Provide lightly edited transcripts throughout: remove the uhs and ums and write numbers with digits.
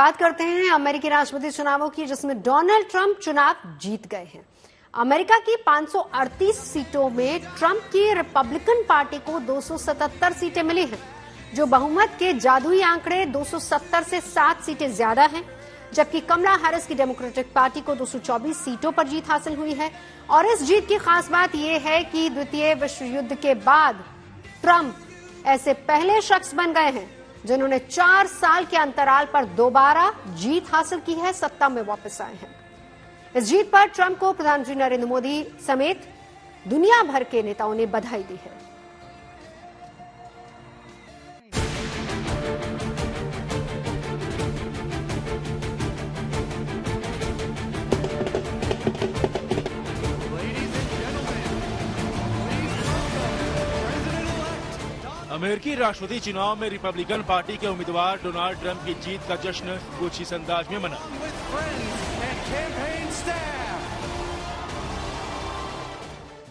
बात करते हैं अमेरिकी राष्ट्रपति चुनावों की, जिसमें डोनाल्ड ट्रंप चुनाव जीत गए हैं। अमेरिका की 538 सीटों में ट्रंप की रिपब्लिकन पार्टी को 277 सीटें मिली हैं, जो बहुमत के जादुई आंकड़े 270 से 7 सीटें ज्यादा हैं, जबकि कमला हैरिस की डेमोक्रेटिक पार्टी को 224 सीटों पर जीत हासिल हुई है। और इस जीत की खास बात यह है कि द्वितीय विश्व युद्ध के बाद ट्रंप ऐसे पहले शख्स बन गए हैं जिन्होंने 4 साल के अंतराल पर दोबारा जीत हासिल की है, सत्ता में वापस आए हैं। इस जीत पर ट्रंप को प्रधानमंत्री नरेंद्र मोदी समेत दुनिया भर के नेताओं ने बधाई दी है। अमेरिकी राष्ट्रपति चुनाव में रिपब्लिकन पार्टी के उम्मीदवार डोनाल्ड ट्रंप की जीत का जश्न कुछ इस अंदाज में मना।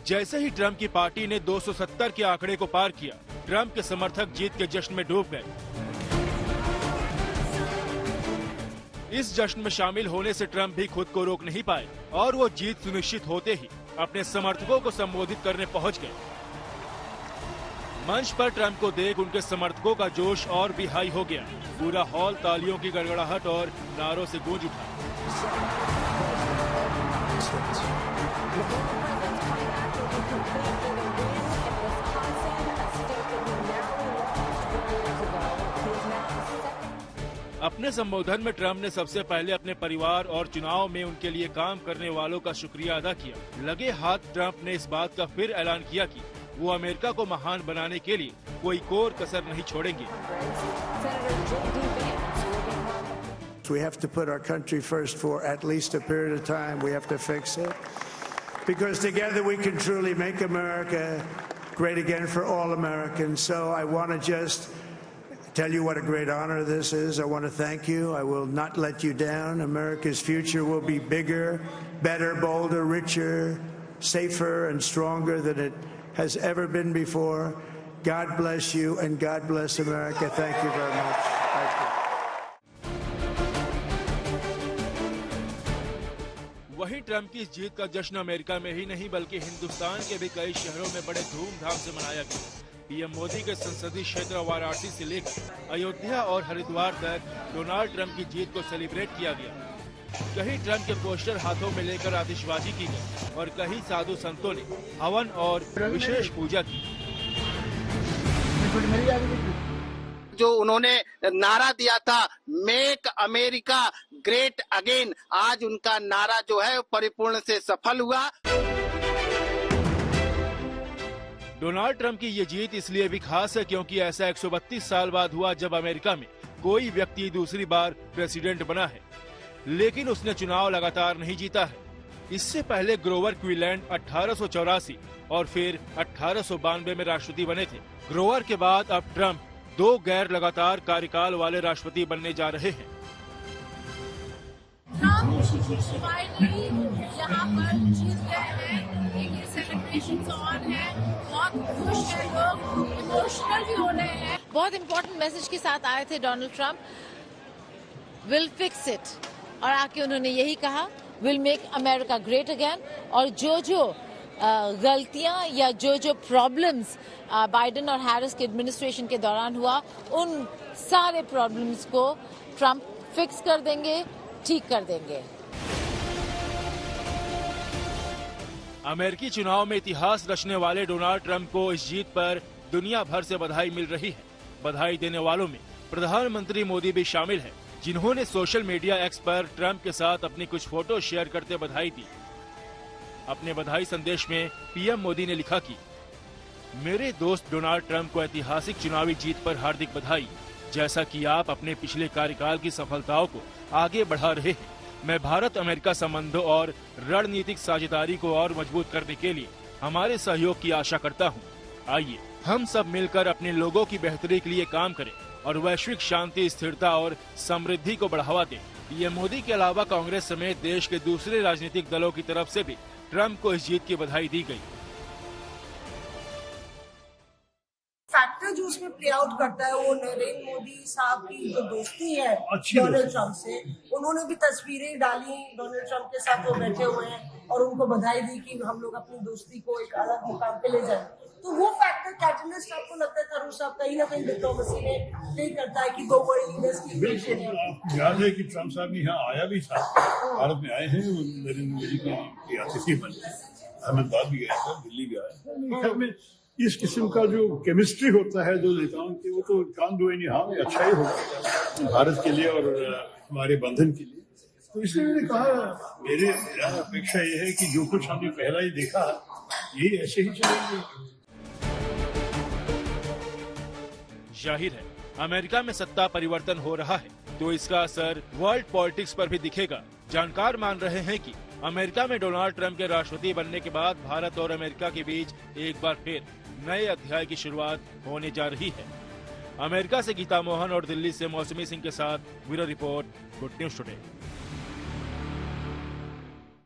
जैसे ही ट्रंप की पार्टी ने 270 के आंकड़े को पार किया, ट्रंप के समर्थक जीत के जश्न में डूब गए। इस जश्न में शामिल होने से ट्रंप भी खुद को रोक नहीं पाए और वो जीत सुनिश्चित होते ही अपने समर्थकों को संबोधित करने पहुंच गए। मंच पर ट्रंप को देख उनके समर्थकों का जोश और भी हाई हो गया। पूरा हॉल तालियों की गड़गड़ाहट और नारों से गूंज उठा। अपने संबोधन में ट्रंप ने सबसे पहले अपने परिवार और चुनाव में उनके लिए काम करने वालों का शुक्रिया अदा किया। लगे हाथ ट्रंप ने इस बात का फिर ऐलान किया कि वो अमेरिका को महान बनाने के लिए कोई कोर कसर नहीं छोड़ेंगे। We have to put our country first for at least a period of time. We have to fix it because together we can truly make America great again for all Americans. So I want to just tell you what a great honor this is. I want to thank you. I will not let you down. America's future will be bigger, better, bolder, richer, safer and stronger than it has ever been before. God bless you and God bless America. Thank you very much. Thank you. वहीं Trump की इस जीत का जश्न America में ही नहीं बल्कि हिंदुस्तान के भी कई शहरों में बड़े धूमधाम से मनाया गया। पीएम मोदी के संसदीय क्षेत्र वाराणसी से लेकर अयोध्या और हरिद्वार तक डोनाल्ड ट्रंप की जीत को सेलिब्रेट किया गया। कहीं ट्रंप के पोस्टर हाथों में लेकर आतिशबाजी की गई और कहीं साधु संतों ने हवन और विशेष पूजा की। जो उन्होंने नारा दिया था मेक अमेरिका ग्रेट अगेन, आज उनका नारा जो है परिपूर्ण से सफल हुआ। डोनाल्ड ट्रंप की ये जीत इसलिए भी खास है क्योंकि ऐसा 132 साल बाद हुआ जब अमेरिका में कोई व्यक्ति दूसरी बार प्रेसिडेंट बना है, लेकिन उसने चुनाव लगातार नहीं जीता है। इससे पहले ग्रोवर क्लीलैंड 1884 और फिर 1892 में राष्ट्रपति बने थे। ग्रोवर के बाद अब ट्रंप 2 गैर लगातार कार्यकाल वाले राष्ट्रपति बनने जा रहे हैं। फाइनली यहाँ पर जीत गए हैं, देखिए सेलिब्रेशंस ऑन है, बहुत खुश हैं लोग, इमोशनल भी हो रहे हैं। बहुत इम्पोर्टेंट मैसेज के साथ आए थे Donald Trump, will fix it, और आके उन्होंने यही कहा will make America great again. और जो गलतियां या जो प्रॉब्लम्स बाइडेन और हैरिस के एडमिनिस्ट्रेशन के दौरान हुआ, उन सारे प्रॉब्लम्स को ट्रंप फिक्स कर देंगे, ठीक कर देंगे। अमेरिकी चुनाव में इतिहास रचने वाले डोनाल्ड ट्रंप को इस जीत पर दुनिया भर से बधाई मिल रही है। बधाई देने वालों में प्रधानमंत्री मोदी भी शामिल है, जिन्होंने सोशल मीडिया एक्स पर ट्रंप के साथ अपनी कुछ फोटो शेयर करते बधाई दी। अपने बधाई संदेश में पीएम मोदी ने लिखा कि मेरे दोस्त डोनाल्ड ट्रंप को ऐतिहासिक चुनावी जीत पर हार्दिक बधाई। जैसा कि आप अपने पिछले कार्यकाल की सफलताओं को आगे बढ़ा रहे हैं, मैं भारत अमेरिका संबंधों और रणनीतिक साझेदारी को और मजबूत करने के लिए हमारे सहयोग की आशा करता हूं। आइए हम सब मिलकर अपने लोगों की बेहतरी के लिए काम करें और वैश्विक शांति, स्थिरता और समृद्धि को बढ़ावा दें। पीएम मोदी के अलावा कांग्रेस समेत देश के दूसरे राजनीतिक दलों की तरफ से भी ट्रंप को इस जीत की बधाई दी गई। फैक्टर जो उसमें प्ले आउट करता है। वो नरेंद्र मोदी साहब की जो दोस्ती है अच्छी डोनाल्ड ट्रंप से, उन्होंने भी तस्वीरें डाली डोनाल्ड ट्रंप के साथ, वो बैठे हुए हैं और उनको बधाई दी कि हम लोग अपनी दोस्ती को एक अलग मुकाम पे ले जाए। तो वो फैक्टर कैटलिस्ट आपको लगता है थरूर साहब कहीं ना कहीं डिप्लोमेसी में नहीं करता है कि दो बड़े लीडर्स की इक्वेशन है। आपको याद है कि ट्रंप साहब यहाँ आया भी था, भारत में आए हैं, नरेंद्र मोदी की अतिथि बन गए, अहमदाबाद भी गया था, दिल्ली भी आया था। मेरे ख्याल में इस किस्म का जो केमिस्ट्री होता है दो नेताओं की, वो तो कान दो हां अच्छा ही होगा भारत के लिए और हमारे बंधन के लिए। तो इसलिए मैंने कहा मेरा अपेक्षा ये है कि जो कुछ हमने पहला ही देखा ये ऐसे ही चलेंगे। जाहिर है अमेरिका में सत्ता परिवर्तन हो रहा है तो इसका असर वर्ल्ड पॉलिटिक्स पर भी दिखेगा। जानकार मान रहे हैं कि अमेरिका में डोनाल्ड ट्रंप के राष्ट्रपति बनने के बाद भारत और अमेरिका के बीच एक बार फिर नए अध्याय की शुरुआत होने जा रही है। अमेरिका से गीता मोहन और दिल्ली से मौसमी सिंह के साथ bureau report, good news today.